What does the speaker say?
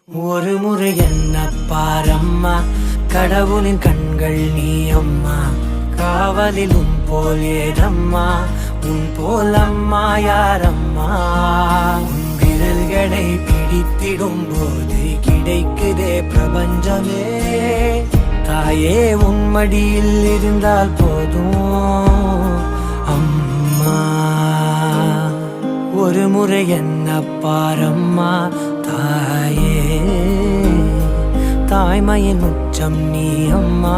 ஒரு முறை என்ன பாரம்மா, கடவுளின் கண்கள் நீ அம்மா. காவலில் உன் போல் ஏதம்மா, உன் போல் அம்மா யாரம்மா. உன் விரல்களை பிடித்திடும் போது கிடைக்குதே பிரபஞ்சமே. தாயே உன் மடியில் இருந்தால் போதும் அம்மா. ஒரு முறை என்ன பாரம்மா தாயே, தாய்மையின் உச்சம் நீ அம்மா.